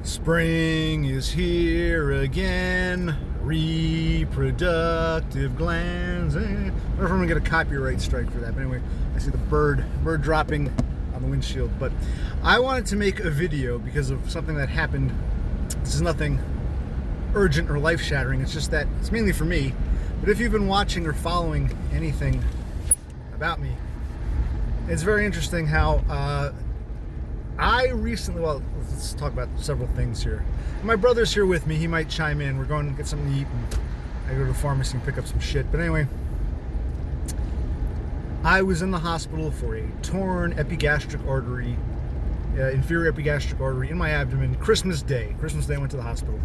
Spring is here again. Reproductive glands. I wonder if I'm gonna get a copyright strike for that. But anyway, I see the bird dropping on the windshield. But I wanted to make a video because of something that happened. This is nothing urgent or life-shattering. It's just that it's mainly for me. But if you've been watching or following anything about me, it's very interesting how I recently, well, let's talk about several things here. My brother's here with me. He might chime in. We're going to get something to eat, and I go to the pharmacy and pick up some shit. But anyway, I was in the hospital for a torn epigastric artery, inferior epigastric artery in my abdomen. Christmas Day I went to the hospital.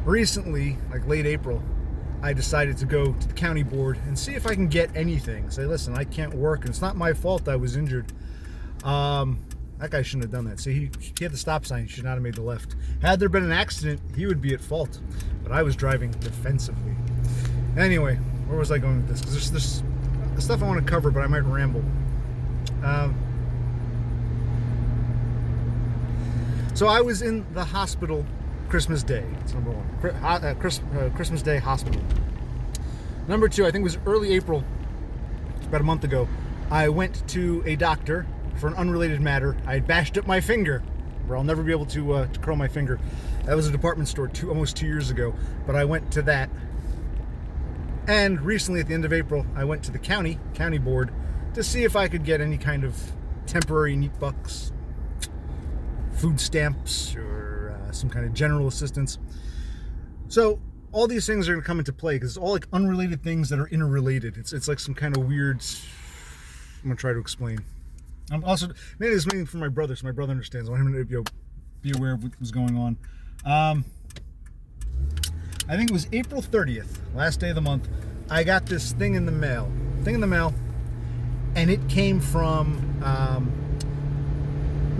Recently, like late April, I decided to go to the county board and see if I can get anything. Say, listen, I can't work, and it's not my fault I was injured. That guy shouldn't have done that. See, he had the stop sign. He should not have made the left. Had there been an accident, he would be at fault. But I was driving defensively. Anyway, where was I going with this? Because there's stuff I want to cover, but I might ramble. So I was in the hospital Christmas Day. That's number one. Christmas Day hospital. Number two, I think it was early April, about a month ago. I went to a doctor for an unrelated matter. I had bashed up my finger, where I'll never be able to curl my finger. That was a department store almost 2 years ago, but I went to that. And recently, at the end of April, I went to the county board to see if I could get any kind of temporary neat bucks, food stamps, or some kind of general assistance. So all these things are going to come into play because it's all like unrelated things that are interrelated. It's like some kind of weird. I'm going to try to explain. I'm also maybe this meeting for my brother, so my brother understands. I want him to be aware of what was going on. I think it was April 30th, last day of the month. I got this thing in the mail, and it came from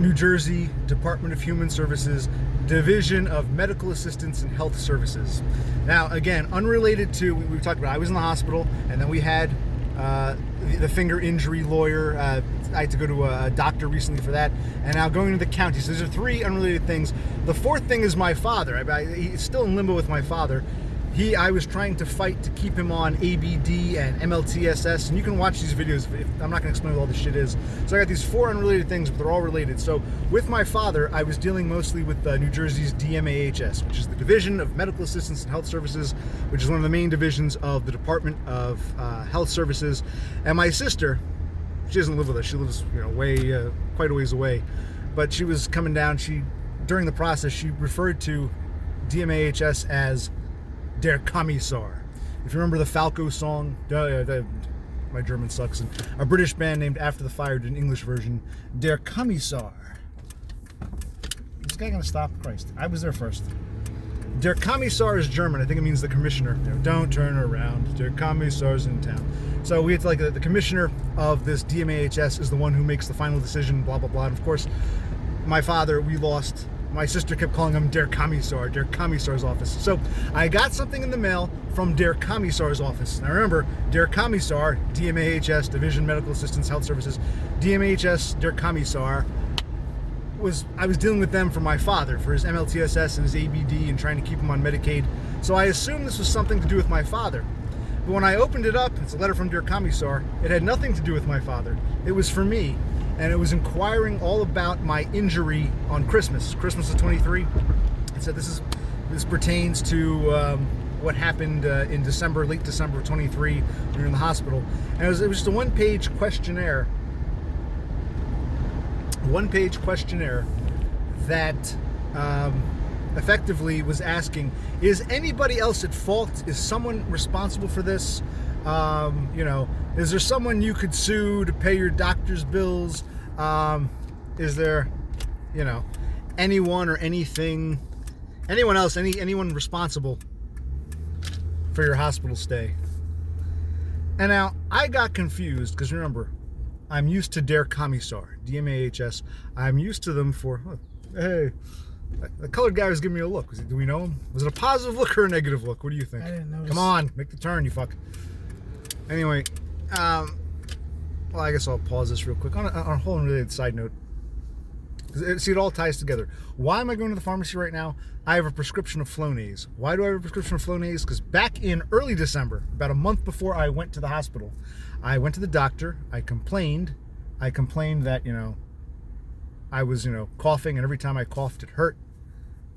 New Jersey Department of Human Services, Division of Medical Assistance and Health Services. Now, again, unrelated to we talked about. I was in the hospital, and then we had the finger injury lawyer. I had to go to a doctor recently for that, and now going to the county. So these are three unrelated things. The fourth thing is my father. He's still in limbo with my father. I was trying to fight to keep him on ABD and MLTSS, and you can watch these videos. I'm not going to explain what all this shit is. So I got these four unrelated things, but they're all related. So with my father, I was dealing mostly with New Jersey's DMAHS, which is the Division of Medical Assistance and Health Services, which is one of the main divisions of the Department of Health Services. And my sister, she doesn't live with us. She lives, quite a ways away. But she was coming down. During the process, she referred to DMAHS as Der Kommissar. If you remember the Falco song, my German sucks, and a British band named After the Fire did an English version, Der Kommissar. Is this guy gonna stop? Christ, I was there first. Der Kommissar is German. I think it means the commissioner. Don't turn around. Der Kommissar's in town. So we had the commissioner of this DMAHS is the one who makes the final decision, blah, blah, blah. And of course, my father, we lost. My sister kept calling him Der Kommissar, Der Kommissar's office. So I got something in the mail from Der Kommissar's office. Now remember, Der Kommissar, DMAHS, Division Medical Assistance Health Services, DMAHS, Der Kommissar, I was dealing with them for my father, for his MLTSS and his ABD and trying to keep him on Medicaid. So I assumed this was something to do with my father. But when I opened it up, it's a letter from Der Kommissar, it had nothing to do with my father. It was for me. And it was inquiring all about my injury on Christmas of 23. It said this pertains to what happened in late December of 23 when we were in the hospital. And it was just a one-page questionnaire. That effectively was asking, is anybody else at fault? Is someone responsible for this? Is there someone you could sue to pay your doctor's bills? Is there, anyone or anything, anyone else, anyone responsible for your hospital stay? And now I got confused because remember, I'm used to Der Kommissar, DMAHS. I'm used to them for, hey, the colored guy was giving me a look. Do we know him? Was it a positive look or a negative look? What do you think? I didn't notice. Come on, make the turn, you fuck. Anyway, well, I guess I'll pause this real quick. On a whole unrelated side note, See, it all ties together. Why am I going to the pharmacy right now? I have a prescription of Flonase. Why do I have a prescription of Flonase? Because back in early December, about a month before I went to the hospital, I went to the doctor. I complained that, I was, coughing, and every time I coughed, it hurt.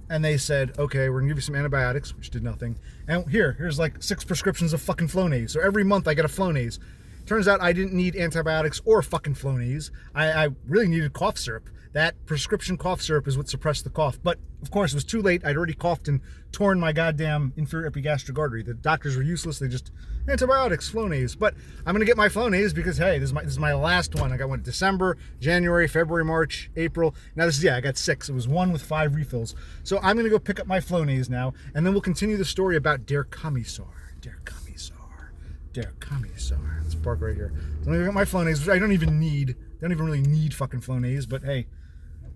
And they said, okay, we're gonna give you some antibiotics, which did nothing. And here's like 6 prescriptions of fucking Flonase. So every month I get a Flonase. Turns out I didn't need antibiotics or fucking Flonase. I really needed cough syrup. That prescription cough syrup is what suppressed the cough. But, of course, it was too late. I'd already coughed and torn my goddamn inferior epigastric artery. The doctors were useless. They just, antibiotics, Flonase. But I'm going to get my Flonase because, hey, this is my last one. I got one in December, January, February, March, April. Now I got 6. It was 1 with 5 refills. So I'm going to go pick up my Flonase now, and then we'll continue the story about Der Commissar. Let's park right here. So I'm going to get my Flonase, which I don't even really need fucking Flonase, but hey,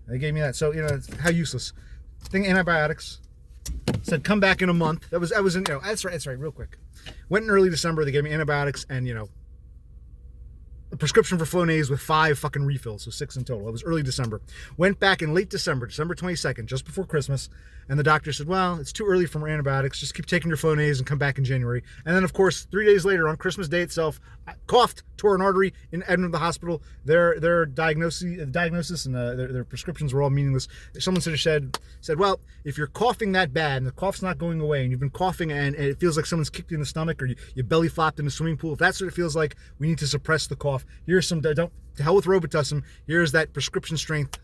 they gave me that. So, how useless. Thing, antibiotics. Said, come back in a month. I was in, that's right, real quick. Went in early December, they gave me antibiotics and, a prescription for Flonase with 5 fucking refills, so 6 in total. It was early December. Went back in late December, December 22nd, just before Christmas, and the doctor said, well, it's too early for more antibiotics. Just keep taking your Flonase and come back in January. And then, of course, 3 days later, on Christmas Day itself, I coughed, tore an artery, and admitted to the hospital. Their diagnosis and their prescriptions were all meaningless. Someone said, well, if you're coughing that bad and the cough's not going away and you've been coughing and it feels like someone's kicked you in the stomach or you belly flopped in a swimming pool, if that's what it feels like, we need to suppress the cough. Here's some, to hell with Robitussin. Here's that prescription strength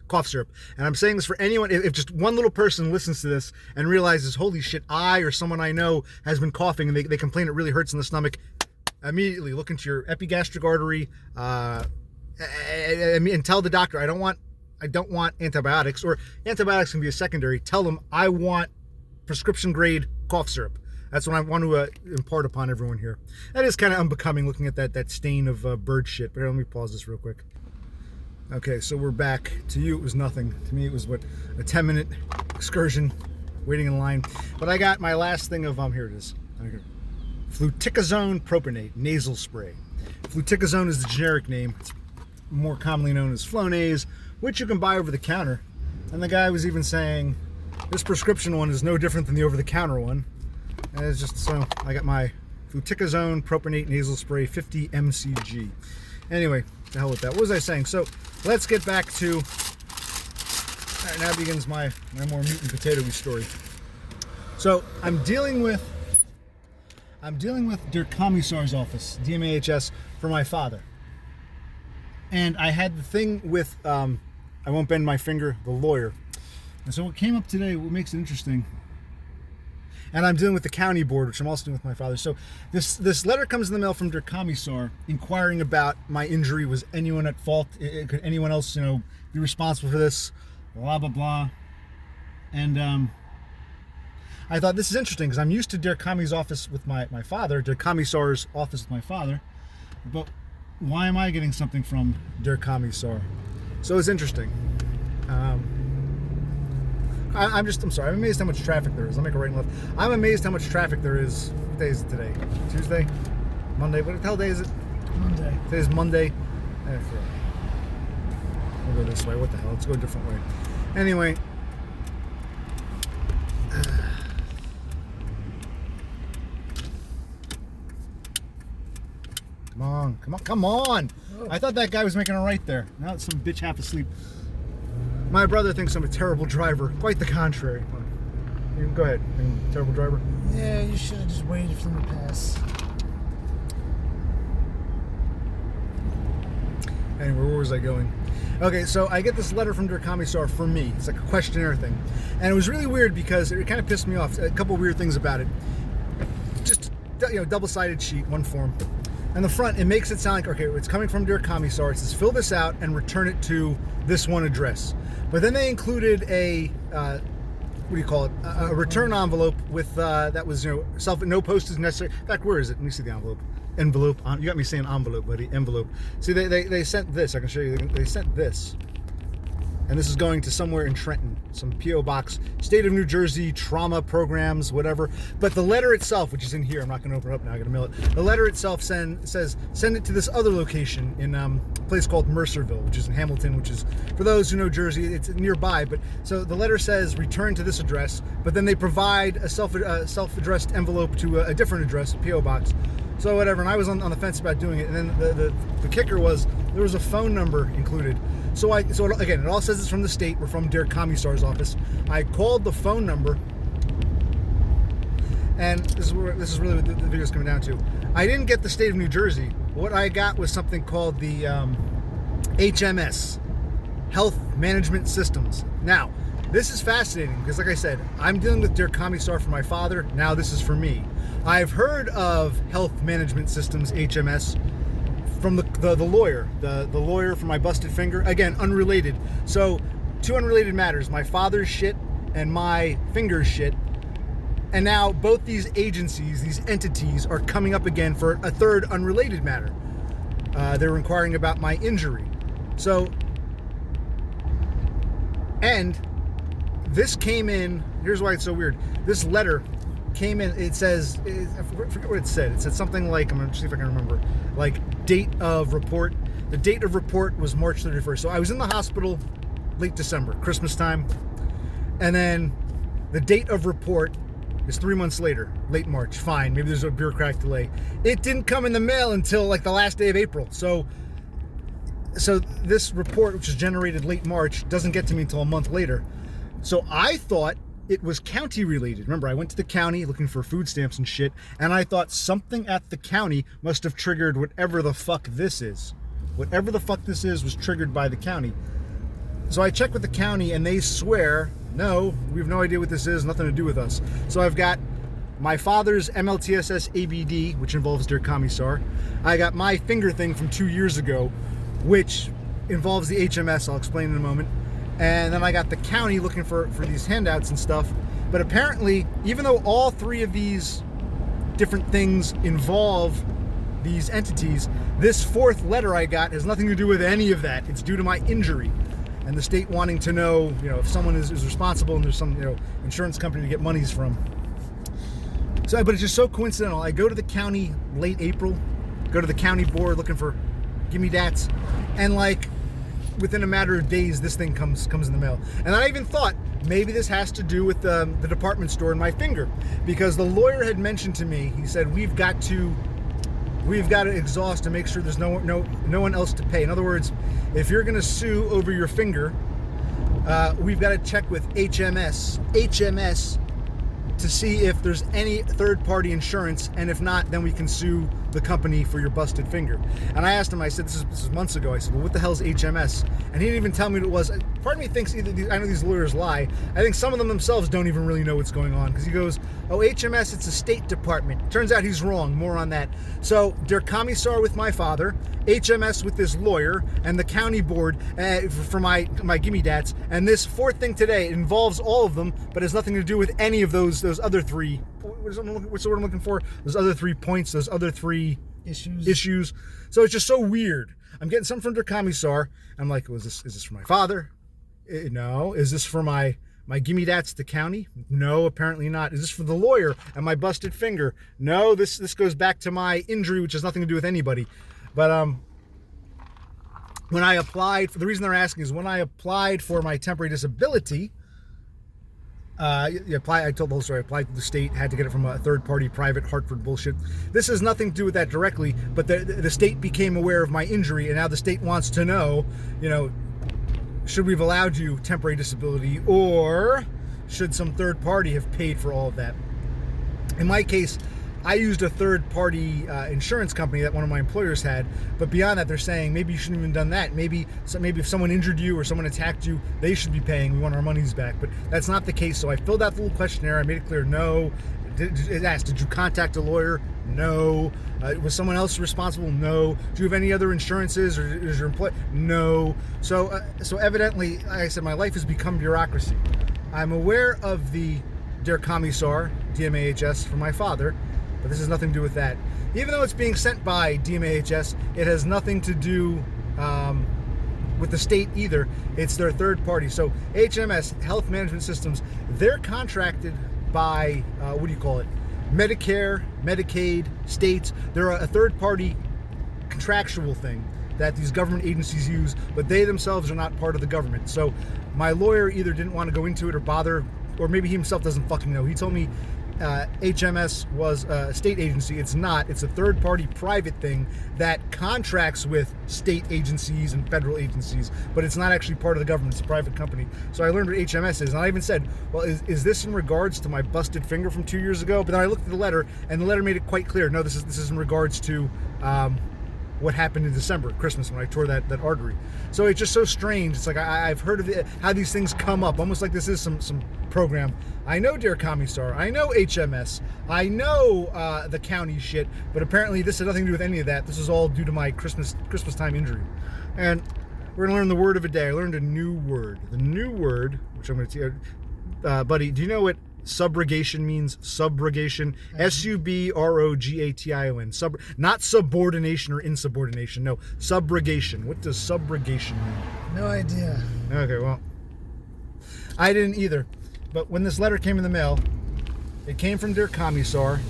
cough syrup. And I'm saying this for anyone, if just one little person listens to this and realizes, holy shit, I or someone I know has been coughing and they complain it really hurts in the stomach, immediately look into your epigastric artery and tell the doctor, I don't want antibiotics, or antibiotics can be a secondary. Tell them I want prescription grade cough syrup. That's what I want to impart upon everyone here. That is kind of unbecoming looking at that stain of bird shit. But here, let me pause this real quick. Okay, so we're back. To you, it was nothing. To me, it was, a 10-minute excursion, waiting in line. But I got my last thing of, here it is. Fluticasone propionate nasal spray. Fluticasone is the generic name. It's more commonly known as Flonase, which you can buy over the counter. And the guy was even saying, this prescription one is no different than the over-the-counter one. And it's just, so I got my Fluticasone propionate nasal spray 50 mcg. Anyway, the hell with that. What was I saying? So let's get back to, all right, now begins my more meat and potato-y story. So I'm dealing with Der Commissar's office, DMAHS, for my father. And I had the thing with, I won't bend my finger, the lawyer. And so what came up today, what makes it interesting, and I'm dealing with the county board, which I'm also doing with my father. So this letter comes in the mail from Der Commissar inquiring about my injury. Was anyone at fault? Could anyone else, be responsible for this? Blah, blah, blah. And I thought this is interesting because I'm used to Der Commissar's office with my father, Der Commissar's office with my father. But why am I getting something from Der Commissar? So it's interesting. I'm sorry, I'm amazed how much traffic there is. I'll make a right and left. I'm amazed how much traffic there is. What day is it today? Tuesday? Monday? What the hell day is it? Monday. Today's Monday. We'll go this way. What the hell? Let's go a different way. Anyway. Come on. Oh. I thought that guy was making a right there. Now it's some bitch half asleep. My brother thinks I'm a terrible driver. Quite the contrary. You can go ahead. I'm a terrible driver. Yeah, you should have just waited for them to pass. Anyway, where was I going? Okay, so I get this letter from Der Commissar for me. It's like a questionnaire thing. And it was really weird because it kind of pissed me off. A couple weird things about it. Just, double-sided sheet, one form. And the front, it makes it sound like, okay, it's coming from Der Commissar. It says, fill this out and return it to this one address. But then they included a, a return envelope with, that was, no postage necessary. In fact, where is it? Let me see the envelope. Envelope. You got me saying envelope, buddy. Envelope. See, they sent this. I can show you. They sent this. and this is going to somewhere in Trenton, some P.O. Box, State of New Jersey, trauma programs, whatever. But the letter itself, which is in here, I'm not going to open it up now, I got to mail it. The letter itself says, send it to this other location in a place called Mercerville, which is in Hamilton, which is, for those who know Jersey, it's nearby. But so the letter says, return to this address, but then they provide a self-addressed envelope to a different address, a P.O. Box. So whatever, and I was on the fence about doing it, and then the kicker was there was a phone number included. So again, it all says it's from the state. We're from Derek Commissar's office. I called the phone number, and this is really what the video is coming down to. I didn't get the state of New Jersey. What I got was something called the HMS, Health Management Systems. Now, this is fascinating because, like I said, I'm dealing with Derek Commissar for my father. Now this is for me. I've heard of Health Management Systems, HMS, from the lawyer, the lawyer for my busted finger. Again, unrelated. So, two unrelated matters: my father's shit and my finger's shit. And now both these agencies, these entities, are coming up again for a third unrelated matter. They're inquiring about my injury. So, and this came in. Here's why it's so weird. This letter came in. It says, I forget what it said. It said something like, I'm gonna see if I can remember, like date of report. The date of report was March 31st. So I was in the hospital late December, Christmas time, and then the date of report is 3 months later, late March. Fine, maybe there's a bureaucratic delay. It didn't come in the mail until like the last day of April. So this report, which was generated late March, doesn't get to me until a month later. So I thought it was county related. Remember, I went to the county looking for food stamps and shit, and I thought something at the county must have triggered whatever the fuck this is. Whatever the fuck this is was triggered by the county. So I checked with the county, and they swear, no, we have no idea what this is, nothing to do with us. So I've got my father's MLTSS ABD, which involves Derek Commissar. I got my finger thing from 2 years ago, which involves the HMS, I'll explain in a moment. And then I got the county looking for these handouts and stuff. But apparently, even though all three of these different things involve these entities, this fourth letter I got has nothing to do with any of that. It's due to my injury. And the state wanting to know, if someone is responsible and there's some, insurance company to get monies from. So, but it's just so coincidental. I go to the county late April, go to the county board looking for gimme dats, and like, within a matter of days, this thing comes in the mail. And I even thought maybe this has to do with the department store and my finger, because the lawyer had mentioned to me, he said, we've got to exhaust to make sure there's no one else to pay. In other words, if you're going to sue over your finger, we've got to check with HMS to see if there's any third-party insurance, and if not, then we can sue the company for your busted finger. And I asked him, I said, this is months ago, I said, well, what the hell is HMS? And he didn't even tell me what it was. Part of me thinks I know these lawyers lie. I think some of them themselves don't even really know what's going on, because he goes, oh, HMS, it's a state department. Turns out he's wrong. More on that. So, Der Commissar with my father, HMS with this lawyer, and the county board for my gimme dats. And this fourth thing today involves all of them, but has nothing to do with any of those other three. What's the word I'm looking for? Those other 3 points, those other 3 issues. So it's just so weird. I'm getting something from Der Commissar. I'm like, is this for my father? No. Is this for my gimme dats to the county? No, apparently not. Is this for the lawyer and my busted finger? No, this goes back to my injury, which has nothing to do with anybody. But when I applied, the reason they're asking is when I applied for my temporary disability, I told the whole story. I applied to the state, had to get it from a third-party private Hartford bullshit. This has nothing to do with that directly, but the state became aware of my injury, and now the state wants to know, should we have allowed you temporary disability, or should some third party have paid for all of that? In my case, I used a third-party insurance company that one of my employers had, but beyond that, they're saying maybe you shouldn't have even done that. Maybe if someone injured you or someone attacked you, they should be paying. We want our monies back, but that's not the case. So I filled out the little questionnaire. I made it clear, no. It asked, did you contact a lawyer? No. Was someone else responsible? No. Do you have any other insurances, or is your employer? No. So evidently, like I said, my life has become bureaucracy. I'm aware of the Der Commissar, DMAHS, for my father, but this has nothing to do with that. Even though it's being sent by DMAHS, it has nothing to do with the state either. It's their third party. So HMS, Health Management Systems, they're contracted by, what do you call it? Medicare, Medicaid, states. They're a third party contractual thing that these government agencies use, but they themselves are not part of the government. So my lawyer either didn't want to go into it or bother, or maybe he himself doesn't fucking know. He told me HMS was a state agency. It's not. It's a third-party private thing that contracts with state agencies and federal agencies, but it's not actually part of the government. It's a private company. So I learned what HMS is, and I even said, well, is this in regards to my busted finger from 2 years ago? But then I looked at the letter, and the letter made it quite clear. No, this is in regards to what happened in December, Christmas, when I tore that artery. So it's just so strange. It's like I've heard of it, how these things come up, almost like this is some program. I know Dear Commissar, I know HMS, I know the county shit, but apparently this had nothing to do with any of that. This is all due to my Christmas time injury. And we're gonna learn the word of a day. I learned a new word. The new word, which I'm gonna tell you, buddy, do you know what subrogation means? Subrogation, Subrogation. Not subordination or insubordination. No, subrogation. What does subrogation mean? No idea. Okay, well, I didn't either. But when this letter came in the mail, it came from Dear Commissar.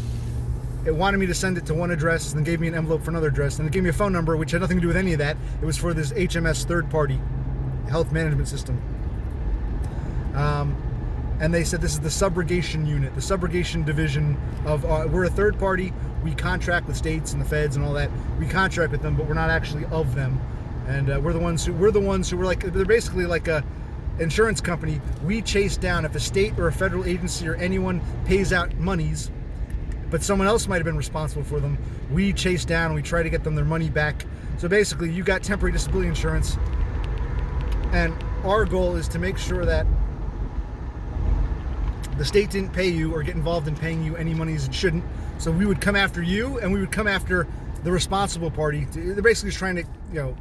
It wanted me to send it to one address, and then gave me an envelope for another address, and it gave me a phone number, which had nothing to do with any of that. It was for this HMS third-party health management system. And they said this is the subrogation unit, the subrogation division of, we're a third party. We contract with states and the feds and all that. We contract with them, but we're not actually of them. And we're the ones who were like, they're basically like a insurance company. We chase down if a state or a federal agency or anyone pays out monies, but someone else might have been responsible for them. We chase down and we try to get them their money back. So basically, you got temporary disability insurance, and our goal is to make sure that the state didn't pay you or get involved in paying you any monies it shouldn't. So we would come after you, and we would come after the responsible party. They're basically just trying to,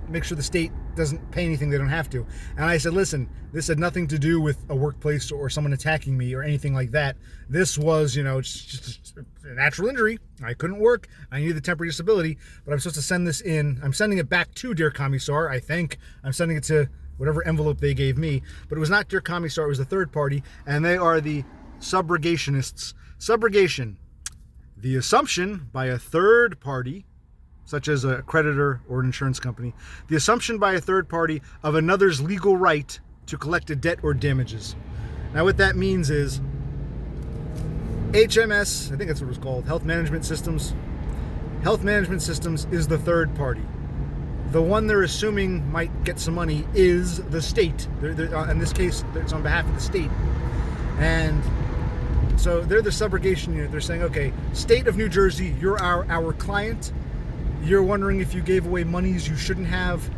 make sure the state doesn't pay anything they don't have to. And I said, listen, this had nothing to do with a workplace or someone attacking me or anything like that. This was, just a natural injury. I couldn't work. I needed the temporary disability, but I'm supposed to send this in. I'm sending it back to Dear Commissar, I think. I'm sending it to whatever envelope they gave me, but it was not Dear Commissar. It was the third party, and they are the subrogationists. Subrogation, the assumption by a third party, such as a creditor or an insurance company, the assumption by a third party of another's legal right to collect a debt or damages. Now what that means is HMS, I think that's what it was called, Health Management Systems. Health Management Systems is the third party. The one they're assuming might get some money is the state. In this case, it's on behalf of the state. And so they're the subrogation unit. They're saying, okay, state of New Jersey, you're our client. You're wondering if you gave away monies you shouldn't have.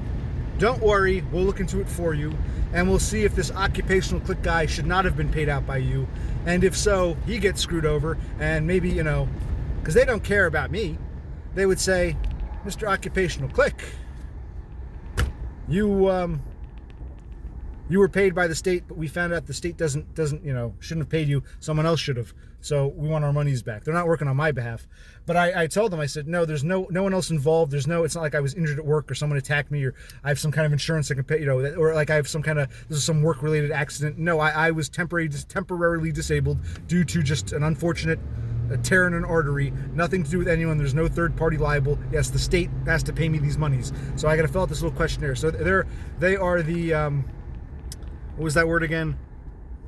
Don't worry, we'll look into it for you, and we'll see if this occupational click guy should not have been paid out by you. And if so, he gets screwed over, and maybe, because they don't care about me, they would say, Mr. Occupational Click, you were paid by the state, but we found out the state doesn't shouldn't have paid you. Someone else should have. So we want our monies back. They're not working on my behalf. But I told them, I said, no, there's no one else involved. It's not like I was injured at work or someone attacked me or I have some kind of insurance that can pay, or like I have some kind of, this is some work related accident. No, I was temporarily disabled due to just an unfortunate tear in an artery, nothing to do with anyone. There's no third party liable. Yes, the state has to pay me these monies. So I got to fill out this little questionnaire. So they are the, what was that word again?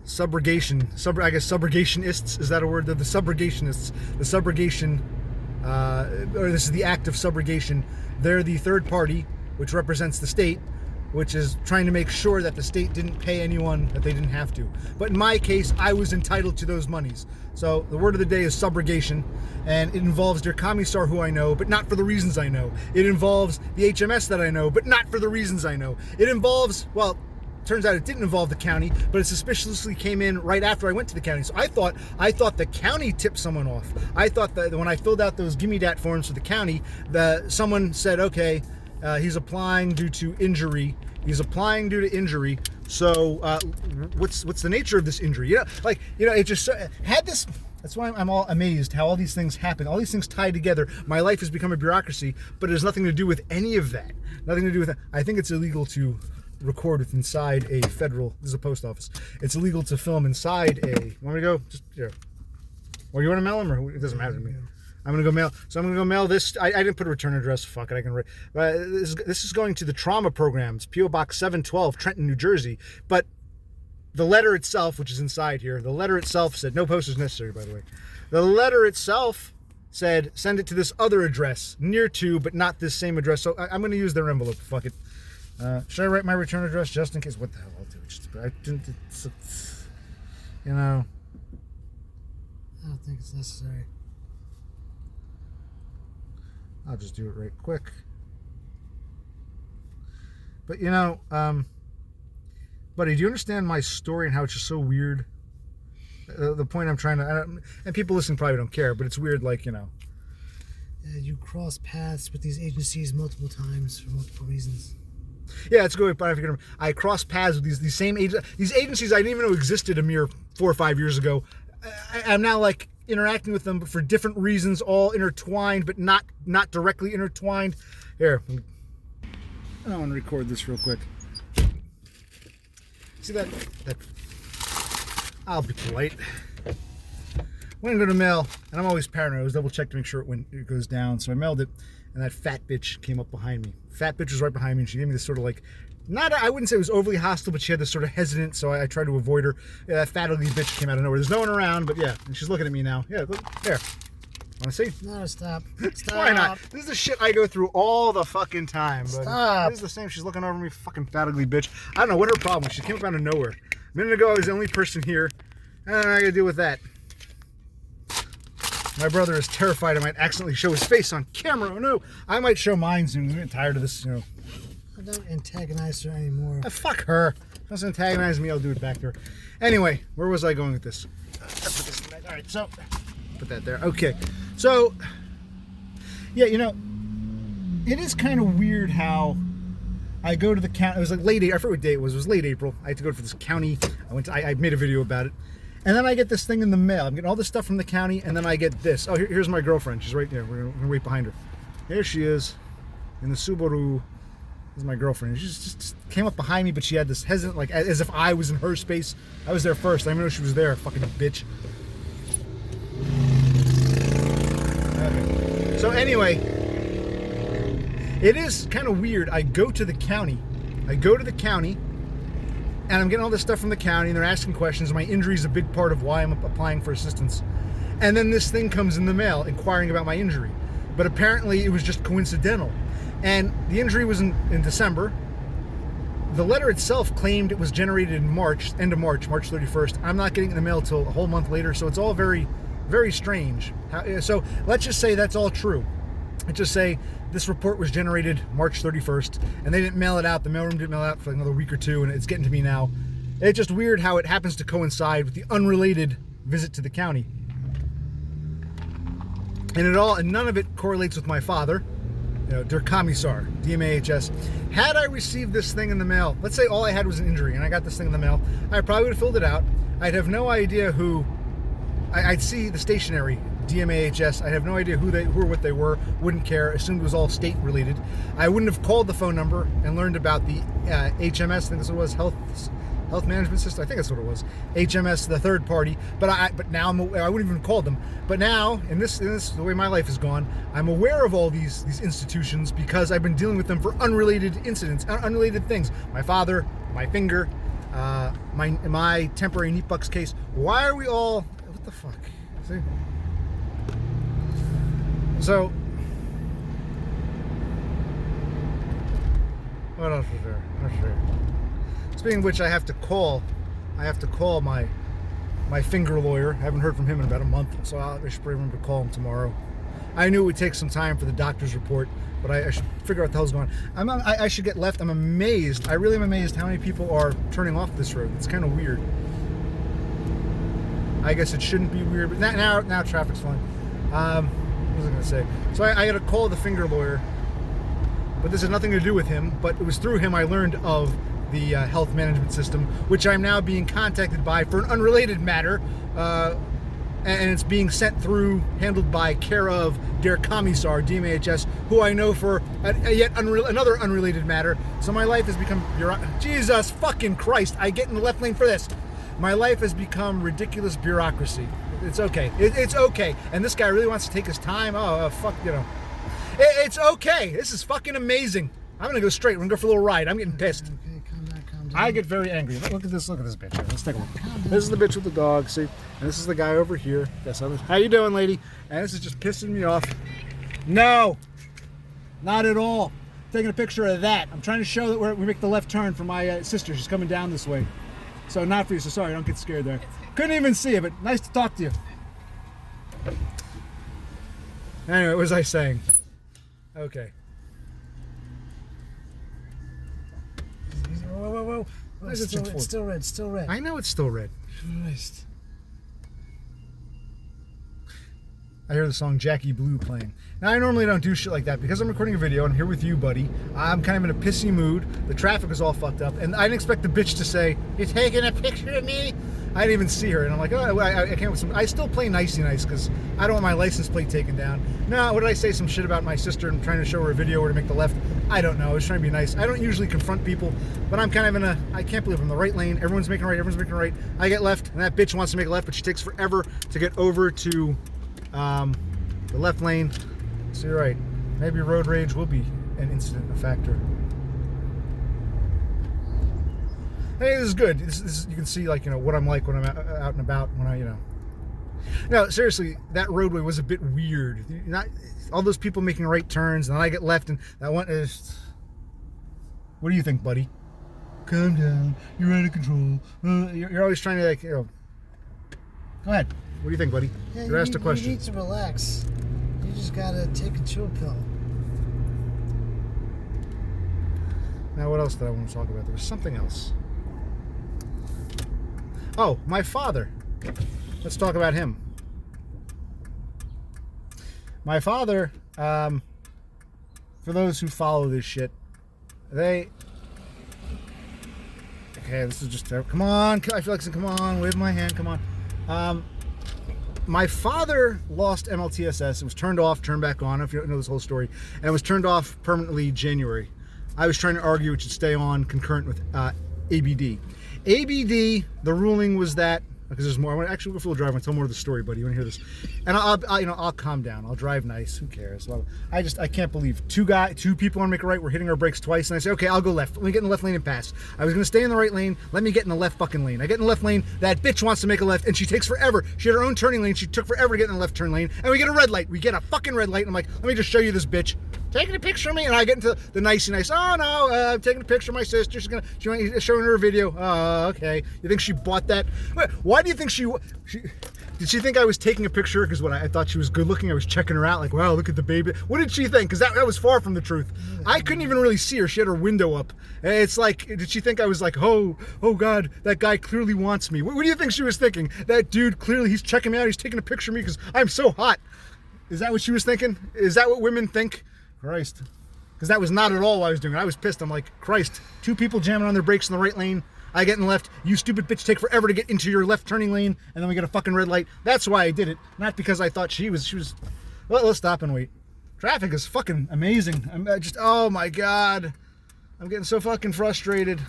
Subrogation. I guess subrogationists, is that a word? They're the subrogationists. The subrogation, or this is the act of subrogation. They're the third party, which represents the state, which is trying to make sure that the state didn't pay anyone that they didn't have to. But in my case, I was entitled to those monies. So the word of the day is subrogation, and it involves Dear Commissar, who I know, but not for the reasons I know. It involves the HMS that I know, but not for the reasons I know. It involves, well, turns out it didn't involve the county, but it suspiciously came in right after I went to the county. So I thought the county tipped someone off. I thought that when I filled out those gimme dat forms for the county, someone said, okay, he's applying due to injury. He's applying due to injury. So what's the nature of this injury? It just had this. That's why I'm all amazed how all these things happen. All these things tie together. My life has become a bureaucracy, but it has nothing to do with any of that. Nothing to do with that. I think it's illegal to record with inside a federal. This is a post office. It's illegal to film inside a. Want me to go? Just here. Or you want to mail them, or it doesn't matter to me. I'm gonna go mail. So I'm gonna go mail this. I didn't put a return address. Fuck it. I can. This is going to the trauma programs, PO Box 712, Trenton, New Jersey. But the letter itself, which is inside here, the letter itself said no post is necessary. By the way, the letter itself said send it to this other address, near to, but not this same address. So I'm gonna use their envelope. Fuck it. Should I write my return address just in case? What the hell? I'll do it. I didn't. You know. I don't think it's necessary. I'll just do it right quick. But you know, buddy, do you understand my story and how it's just so weird? The point I'm trying to, and people listening probably don't care, but it's weird, like, you know. You cross paths with these agencies multiple times for multiple reasons. Yeah, it's good, but I crossed paths with these same these agencies I didn't even know existed a mere 4 or 5 years ago. I'm now like interacting with them, but for different reasons, all intertwined, but not directly intertwined. Here, I want to record this real quick. See that? I'll be polite. When I go to mail, and I'm always paranoid, I always double check to make sure it goes down. So I mailed it, and that fat bitch came up behind me. Fat bitch was right behind me, and she gave me this sort of like, I wouldn't say it was overly hostile, but she had this sort of hesitant, so I tried to avoid her. Yeah, that fat ugly bitch came out of nowhere. There's no one around, but yeah, and she's looking at me now. Yeah, look, there. Want to see? No, stop. Stop. Why not? This is the shit I go through all the fucking time. But stop. This is the same. She's looking over me, fucking fat ugly bitch. I don't know what her problem was. She came up out of nowhere. A minute ago, I was the only person here, and I gotta deal with that. My brother is terrified I might accidentally show his face on camera. Oh no, I might show mine soon. I'm getting tired of this, you know. I don't antagonize her anymore. Fuck her. If doesn't antagonize me, I'll do it back to her. Anyway, where was I going with this? All right, so put that there. Okay, so yeah, you know, it is kind of weird how I go to the county. It was like late April. I forget what day it was. It was late April. I had to go for this county. I made a video about it. And then I get this thing in the mail. I'm getting all this stuff from the county, and then I get this. Oh, here's my girlfriend. She's right there. We're gonna wait behind her. There she is, in the Subaru. This is my girlfriend. She just came up behind me, but she had this hesitant, like as if I was in her space. I was there first. I didn't even know she was there. Fucking bitch. Okay. So anyway, it is kind of weird. I go to the county. And I'm getting all this stuff from the county, and they're asking questions. My injury is a big part of why I'm applying for assistance. And then this thing comes in the mail inquiring about my injury. But apparently it was just coincidental. And the injury was in December. The letter itself claimed it was generated in March, end of March, March 31st. I'm not getting it in the mail till a whole month later, so it's all very, very strange. So let's just say that's all true. Let's just say this report was generated March 31st, and they didn't mail it out. The mailroom didn't mail it out for like another week or two, and it's getting to me now. It's just weird how it happens to coincide with the unrelated visit to the county. And none of it correlates with my father, you know, Der Kommissar, DMAHS. Had I received this thing in the mail, let's say all I had was an injury, and I got this thing in the mail, I probably would have filled it out. I'd have no idea who. I'd see the stationery. DMAHS. I have no idea who or what they were. Wouldn't care. Assumed it was all state related. I wouldn't have called the phone number and learned about the HMS. I think that's what it was. Health management system. I think that's what it was. HMS, the third party. But now I wouldn't even call them. But now, in this the way my life has gone, I'm aware of all these institutions because I've been dealing with them for unrelated incidents, unrelated things. My father, my finger, my temporary knee bucks case. Why are we all? What the fuck? See. So, what else was there? Not sure. Speaking of which, I have to call my finger lawyer. I haven't heard from him in about a month, so I should probably remember to call him tomorrow. I knew it would take some time for the doctor's report, but I should figure out what the hell's going on. I should get left. I'm amazed. I really am amazed how many people are turning off this road. It's kind of weird. I guess it shouldn't be weird, but now traffic's fine. What was I going to say? So I got to call the finger lawyer, but this had nothing to do with him, but it was through him I learned of the health management system, which I'm now being contacted by for an unrelated matter, and it's being sent through, handled by care of Der Kommissar, DMHS, who I know for another unrelated matter. So my life has become, Jesus fucking Christ, I get in the left lane for this. My life has become ridiculous bureaucracy. It's okay. It's okay. And this guy really wants to take his time. Oh, fuck, you know. It's okay. This is fucking amazing. I'm gonna go straight. We're gonna go for a little ride. I'm getting pissed. Okay, calm down, calm down. I get very angry. Look at this bitch. Here. Let's take a look. This is the bitch with the dog, see? And this is the guy over here. Yes, how you doing, lady? And this is just pissing me off. No, not at all. Taking a picture of that. I'm trying to show that we make the left turn for my sister. She's coming down this way. So not for you, so sorry, don't get scared there. Couldn't even see it, but nice to talk to you. Anyway, what was I saying? Okay. Whoa, whoa, whoa. Oh, it's still red, still red. I know it's still red. Christ. I hear the song Jackie Blue playing. Now, I normally don't do shit like that because I'm recording a video and I'm here with you, buddy. I'm kind of in a pissy mood. The traffic is all fucked up. And I didn't expect the bitch to say, "You're taking a picture of me?" I didn't even see her. And I'm like, oh, I can't with some. I still play nicey nice because I don't want my license plate taken down. No, what did I say? Some shit about my sister and trying to show her a video where to make the left? I don't know. I was trying to be nice. I don't usually confront people, but I'm kind of in a, I can't believe I'm in the right lane. Everyone's making right. Everyone's making right. I get left, and that bitch wants to make a left, but she takes forever to get over to the left lane. So you're right. Maybe road rage will be an incident, a factor. Hey, this is good. This you can see, like, you know, what I'm like when I'm out and about, when I, you know. No, seriously, that roadway was a bit weird. Not all those people making right turns, and then I get left, and that one is. What do you think, buddy? Calm down. You're out of control. You're always trying to, like, you know. Go ahead. What do you think, buddy? Yeah, You're asked a question. You need to relax. You just gotta take a chill pill. Now, what else did I want to talk about? There was something else. Oh, my father. Let's talk about him. My father, for those who follow this shit, okay, this is just terrible. Come on, I feel like saying, come on, wave my hand, come on. My father lost MLTSS. It was turned off, turned back on, if you don't know this whole story, and it was turned off permanently January. I was trying to argue it should stay on concurrent with ABD. ABD, the ruling was that, because there's more. I want to actually go for a drive and tell more of the story, buddy. You want to hear this? And I'll calm down. I'll drive nice. Who cares? Well, I can't believe two people want to make a right. We're hitting our brakes twice, and I say, okay, I'll go left. Let me get in the left lane and pass. I was going to stay in the right lane. Let me get in the left fucking lane. I get in the left lane. That bitch wants to make a left, and she takes forever. She had her own turning lane. She took forever to get in the left turn lane, and we get a red light. We get a fucking red light, and I'm like, let me just show you this bitch taking a picture of me, and I get into the nicey nice. Oh no, I'm taking a picture of my sister. She wants showing her a video. Oh, okay. You think she bought that? Why do you think she did she think I was taking a picture? Because what I thought she was good looking. I was checking her out, like, wow, look at the baby. What did she think? Because that was far from the truth. I couldn't even really see her. She had her window up. It's like, did she think I was like, oh God, that guy clearly wants me? What do you think she was thinking? That dude clearly, he's checking me out. He's taking a picture of me because I'm so hot. Is that what she was thinking? Is that what women think? Christ. Because that was not at all what I was doing. I was pissed. I'm like, Christ, two people jamming on their brakes in the right lane. I get in the left. You stupid bitch take forever to get into your left turning lane, and then we get a fucking red light. That's why I did it. Not because I thought she was. Well, let's stop and wait. Traffic is fucking amazing. I'm just, oh my God. I'm getting so fucking frustrated.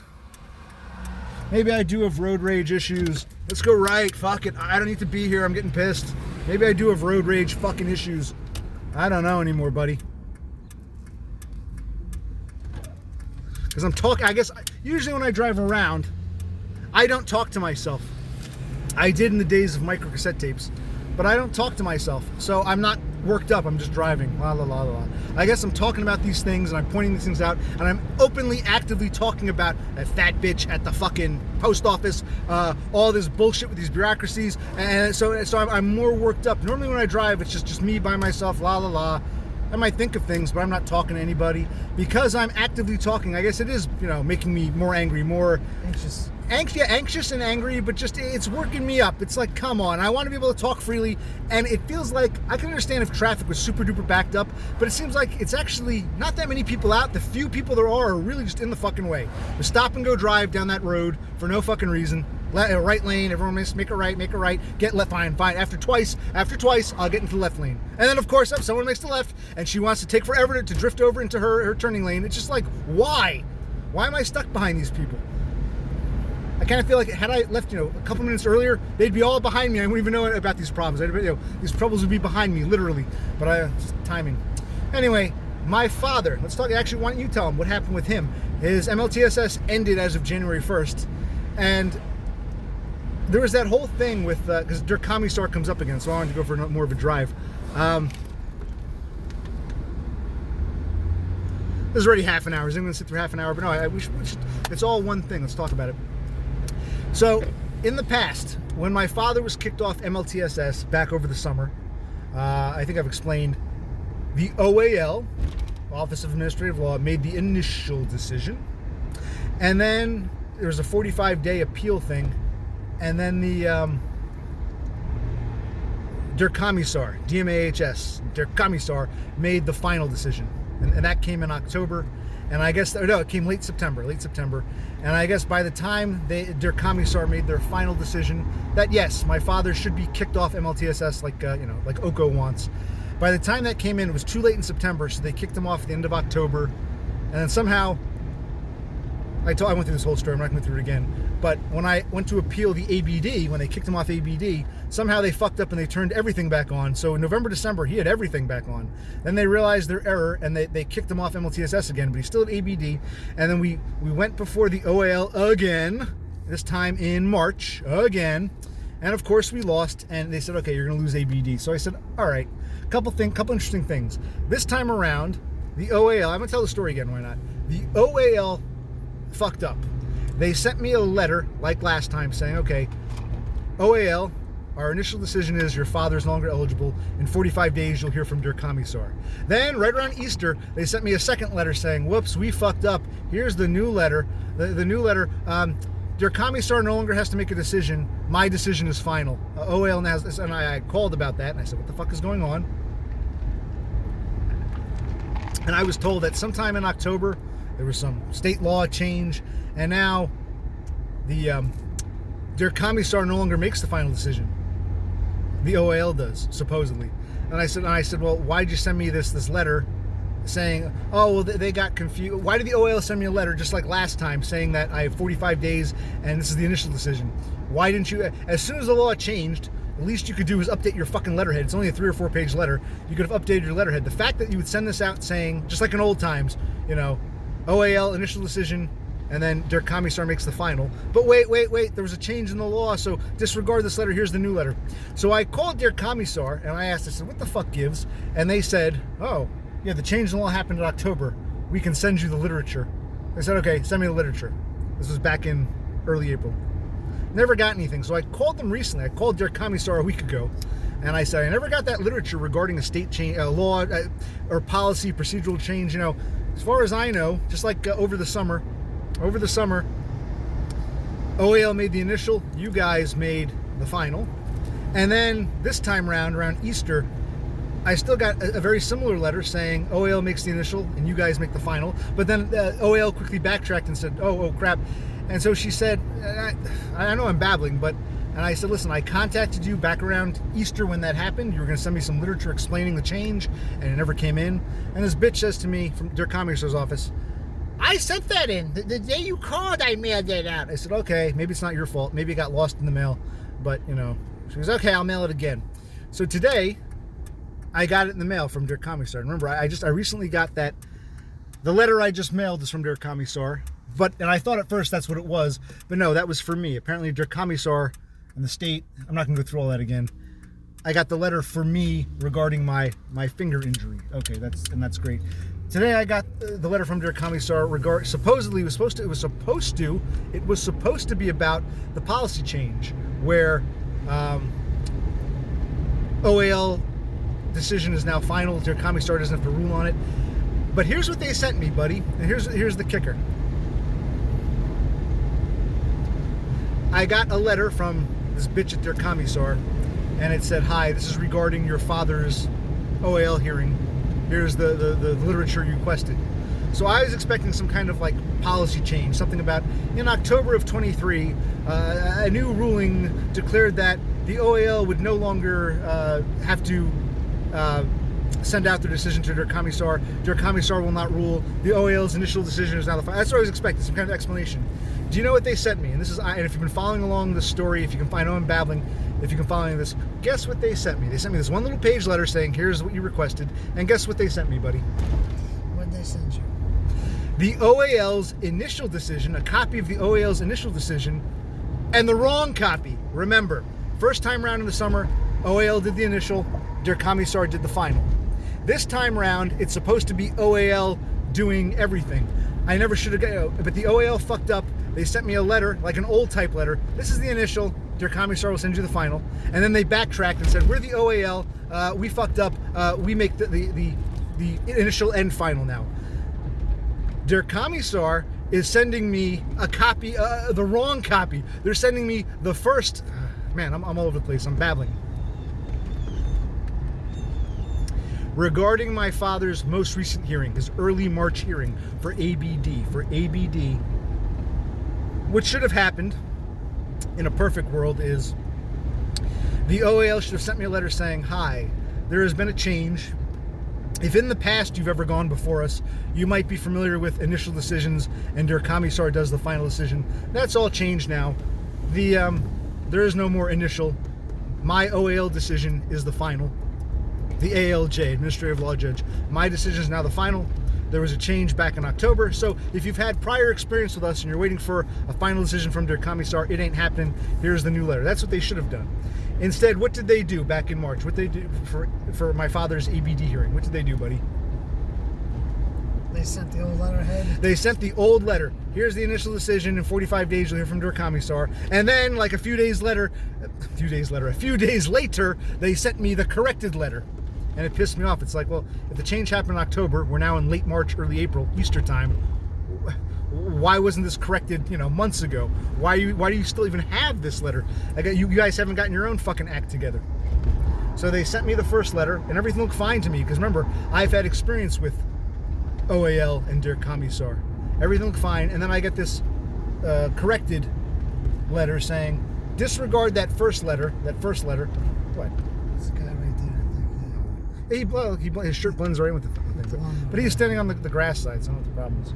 Maybe I do have road rage issues. Let's go right. Fuck it. I don't need to be here. I'm getting pissed. Maybe I do have road rage fucking issues. I don't know anymore, buddy. Because I'm talking, I guess, usually when I drive around, I don't talk to myself. I did in the days of micro cassette tapes, but I don't talk to myself. So I'm not worked up, I'm just driving. La la la la. I guess I'm talking about these things and I'm pointing these things out and I'm openly, actively talking about that fat bitch at the fucking post office, all this bullshit with these bureaucracies. And so I'm more worked up. Normally when I drive, it's just me by myself, la la la. I might think of things, but I'm not talking to anybody because I'm actively talking. I guess it is, making me more angry, more anxious. Anxious and angry, but just it's working me up. It's like, come on, I want to be able to talk freely, and it feels like I can understand if traffic was super duper backed up, but it seems like it's actually not that many people out. The few people there are really just in the fucking way. The stop and go drive down that road for no fucking reason. right lane. Everyone must make a right. Get left. Fine. After twice, I'll get into the left lane. And then, of course, if someone makes the left and she wants to take forever to drift over into her turning lane, it's just like, why? Why am I stuck behind these people? I kind of feel like had I left, a couple minutes earlier, they'd be all behind me. I wouldn't even know about these problems. These troubles would be behind me, literally. But just timing. Anyway, my father. Let's talk. Actually, why don't you tell him what happened with him? His MLTSS ended as of January 1st, and there was that whole thing with because Der Kommissar comes up again, so I wanted to go for more of a drive. This is already half an hour. I'm going to sit through half an hour, but no, we should. It's all one thing. Let's talk about it. So, in the past, when my father was kicked off MLTSS back over the summer, I think I've explained, the OAL, Office of Administrative Law, made the initial decision, and then there was a 45-day appeal thing, and then the Der Kommissar, DMAHS, Der Kommissar, made the final decision, and that came in October. And I guess, no, it came late September. And I guess by the time Der Kommissar made their final decision that, yes, my father should be kicked off MLTSS like Oko wants. By the time that came in, it was too late in September, so they kicked him off at the end of October. And then somehow, I went through this whole story, I'm not going to go through it again. But when I went to appeal the ABD, when they kicked him off ABD, somehow they fucked up and they turned everything back on. So in November, December, he had everything back on. Then they realized their error and they kicked him off MLTSS again, but he's still at ABD. And then we went before the OAL again, this time in March, again. And of course we lost, and they said, okay, you're going to lose ABD. So I said, all right, couple interesting things. This time around, the OAL, I'm going to tell the story again, why not? The OAL fucked up. They sent me a letter, like last time, saying, okay, OAL, our initial decision is your father's no longer eligible. In 45 days, you'll hear from Der Kommissar. Then, right around Easter, they sent me a second letter saying, whoops, we fucked up. Here's the new letter. The new letter, Der Kommissar no longer has to make a decision. My decision is final. OAL has this, and I called about that, and I said, what the fuck is going on? And I was told that sometime in October, there was some state law change, and now the Der Kommissar no longer makes the final decision. The OAL does, supposedly. And I said, well, why did you send me this letter saying, oh, well, they got confused. Why did the OAL send me a letter just like last time saying that I have 45 days and this is the initial decision? Why didn't you, as soon as the law changed, the least you could do is update your fucking letterhead. It's only a 3 or 4 page letter. You could have updated your letterhead. The fact that you would send this out saying, just like in old times, OAL, initial decision, and then Der Kommissar makes the final. But wait, there was a change in the law, so disregard this letter, here's the new letter. So I called Der Kommissar, and I said, what the fuck gives? And they said, oh, yeah, the change in the law happened in October. We can send you the literature. I said, okay, send me the literature. This was back in early April. Never got anything, so I called them recently. I called Der Kommissar a week ago, and I said, I never got that literature regarding a state change, law or policy, procedural change. As far as I know, just like over the summer, OAL made the initial, you guys made the final. And then this time around Easter, I still got a very similar letter saying OAL makes the initial and you guys make the final. But then OAL quickly backtracked and said, oh crap. And so she said, I know I'm babbling, and I said, listen, I contacted you back around Easter when that happened. You were going to send me some literature explaining the change, and it never came in. And this bitch says to me from Der Kommissar's office, I sent that in. The day you called, I mailed that out. I said, okay, maybe it's not your fault. Maybe it got lost in the mail. But, she goes, okay, I'll mail it again. So today, I got it in the mail from Der Kommissar. Remember, I recently got that. The letter I just mailed is from Der Kommissar. And I thought at first that's what it was. But no, that was for me. Apparently, Der Kommissar and the state, I'm not going to go through all that again. I got the letter for me regarding my finger injury. Okay, that's great. Today I got the letter from Der Kommissar supposedly it was supposed to be about the policy change where OAL decision is now final. Der Kommissar doesn't have to rule on it. But here's what they sent me, buddy. And here's the kicker. I got a letter from this bitch at Der Kommissar, and it said, hi, this is regarding your father's OAL hearing. Here's the literature you requested. So I was expecting some kind of like policy change, something about in October of 23, a new ruling declared that the OAL would no longer have to send out their decision to their commissar. Their commissar will not rule. The OAL's initial decision is now the final. That's what I was expecting, some kind of explanation. Do you know what they sent me? And this is, and if you've been following along the story, if you can find, I know I'm babbling, if you can follow this, guess what they sent me? They sent me this one little page letter saying, here's what you requested. And guess what they sent me, buddy? What'd they send you? The OAL's initial decision, a copy of the OAL's initial decision, and the wrong copy. Remember, first time round in the summer, OAL did the initial, Der Kommissar did the final. This time round, it's supposed to be OAL doing everything. I never should have got, but the OAL fucked up. They sent me a letter, like an old type letter. This is the initial, Der Kommissar will send you the final. And then they backtracked and said, we're the OAL, we fucked up, we make the initial and final now. Der Kommissar is sending me a copy, the wrong copy. They're sending me the first, man, I'm all over the place, I'm babbling. Regarding my father's most recent hearing, his early March hearing for ABD, what should have happened in a perfect world is the OAL should have sent me a letter saying, hi, there has been a change. If in the past you've ever gone before us, you might be familiar with initial decisions and Der Kommissar does the final decision. That's all changed now. There is no more initial. My OAL decision is the final. The ALJ, Administrative Law Judge. My decision is now the final. There was a change back in October. So if you've had prior experience with us and you're waiting for a final decision from Der Kommissar, it ain't happening. Here's the new letter. That's what they should have done. Instead, what did they do back in March? What did they do for my father's ABD hearing? What did they do, buddy? They sent the old letterhead? They sent the old letter. Here's the initial decision. In 45 days, you'll hear from Der Kommissar. And then, like a few days later, they sent me the corrected letter. And it pissed me off. It's like, well, if the change happened in October, we're now in late March, early April, Easter time. Why wasn't this corrected, months ago? Why do you still even have this letter? You guys haven't gotten your own fucking act together. So they sent me the first letter, and everything looked fine to me. Because remember, I've had experience with OAL and Der Kommissar. Everything looked fine, and then I get this corrected letter saying, disregard that first letter. What? This guy right there. His shirt blends right in with the thing. But he's standing on the grass side, so I don't know what the problem is.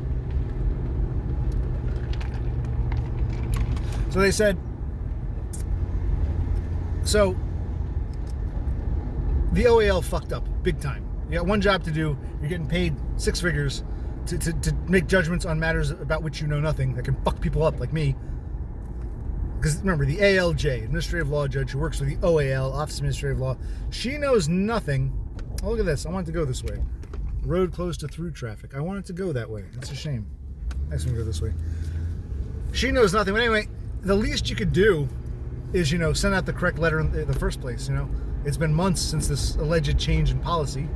So they said, so the OAL fucked up big time. You got one job to do. You're getting paid six figures to make judgments on matters about which you know nothing that can fuck people up like me. Because remember, the ALJ, Administrative Law Judge, who works for the OAL, Office of Administrative Law, she knows nothing. Oh, look at this. I want it to go this way. Road closed to through traffic. I want it to go that way. That's a shame. Next one go this way. She knows nothing. But anyway, the least you could do is, send out the correct letter in the first place, It's been months since this alleged change in policy.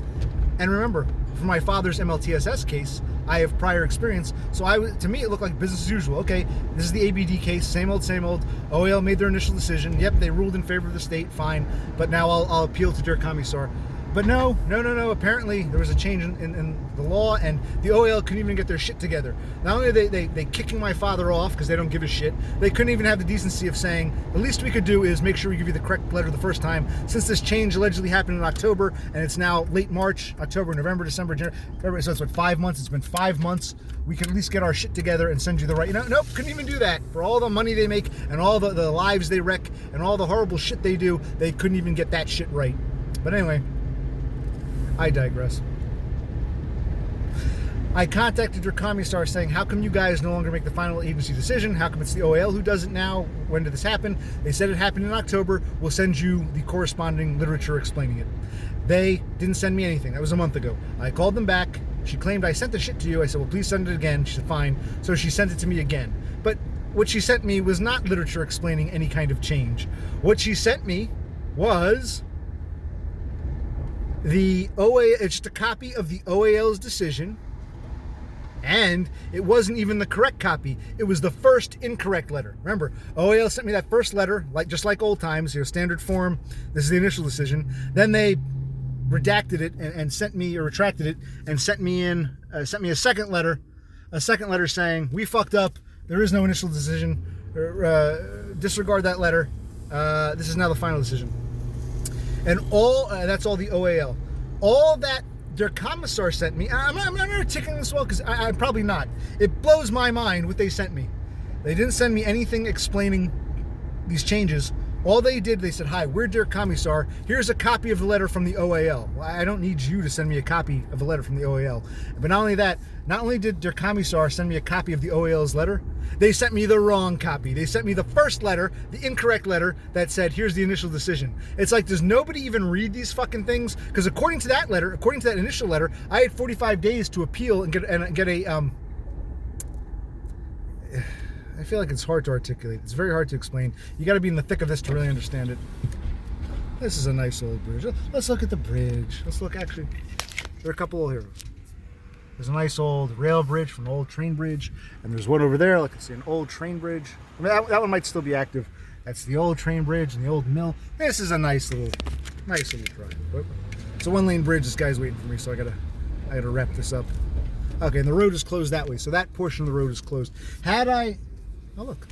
And remember, for my father's MLTSS case, I have prior experience. So to me, it looked like business as usual. Okay, this is the ABD case, same old. OAL made their initial decision. Yep, they ruled in favor of the state, fine. But now I'll appeal to Der Kommissar. But no. Apparently, there was a change in the law, and the OAL couldn't even get their shit together. Not only are they kicking my father off because they don't give a shit, they couldn't even have the decency of saying, the least we could do is make sure we give you the correct letter the first time, since this change allegedly happened in October, and it's now late March, October, November, December, January, February, so it's 5 months. It's been 5 months. We can at least get our shit together and send you the right, nope, couldn't even do that. For all the money they make, and all the lives they wreck, and all the horrible shit they do, they couldn't even get that shit right. But anyway, I digress. I contacted Der Kommissar saying, how come you guys no longer make the final agency decision? How come it's the OAL who does it now? When did this happen? They said it happened in October. We'll send you the corresponding literature explaining it. They didn't send me anything. That was a month ago. I called them back. She claimed I sent the shit to you. I said, well, please send it again. She said, fine. So she sent it to me again. But what she sent me was not literature explaining any kind of change. What she sent me was it's just a copy of the OAL's decision, and it wasn't even the correct copy. It was the first incorrect letter. Remember, OAL sent me that first letter, just like old times, standard form. This is the initial decision. Then they redacted it and sent me, or retracted it, and sent me a second letter saying, we fucked up. There is no initial decision. disregard that letter. This is now the final decision. And that's all the OAL. All that their commissar sent me, I'm not articulating this well because I'm probably not. It blows my mind what they sent me. They didn't send me anything explaining these changes. All they did, they said, "Hi, we're Dear Commissar. Here's a copy of the letter from the OAL." Well, I don't need you to send me a copy of the letter from the OAL. But not only that, not only did Dear Commissar send me a copy of the OAL's letter, they sent me the wrong copy. They sent me the first letter, the incorrect letter that said, "Here's the initial decision." It's like, does nobody even read these fucking things? Because according to that letter, according to that initial letter, I had 45 days to appeal and get a I feel like it's hard to articulate. It's very hard to explain. You got to be in the thick of this to really understand it. This is a nice old bridge. Let's look at the bridge. Let's look, actually, there are a couple here. There's a nice old rail bridge from an old train bridge, and there's one over there, like I see, an old train bridge. I mean, that one might still be active. That's the old train bridge and the old mill. This is a nice little drive. It's a one-lane bridge. This guy's waiting for me, so I gotta wrap this up. Okay, and the road is closed that way, so that portion of the road is closed. Oh, look.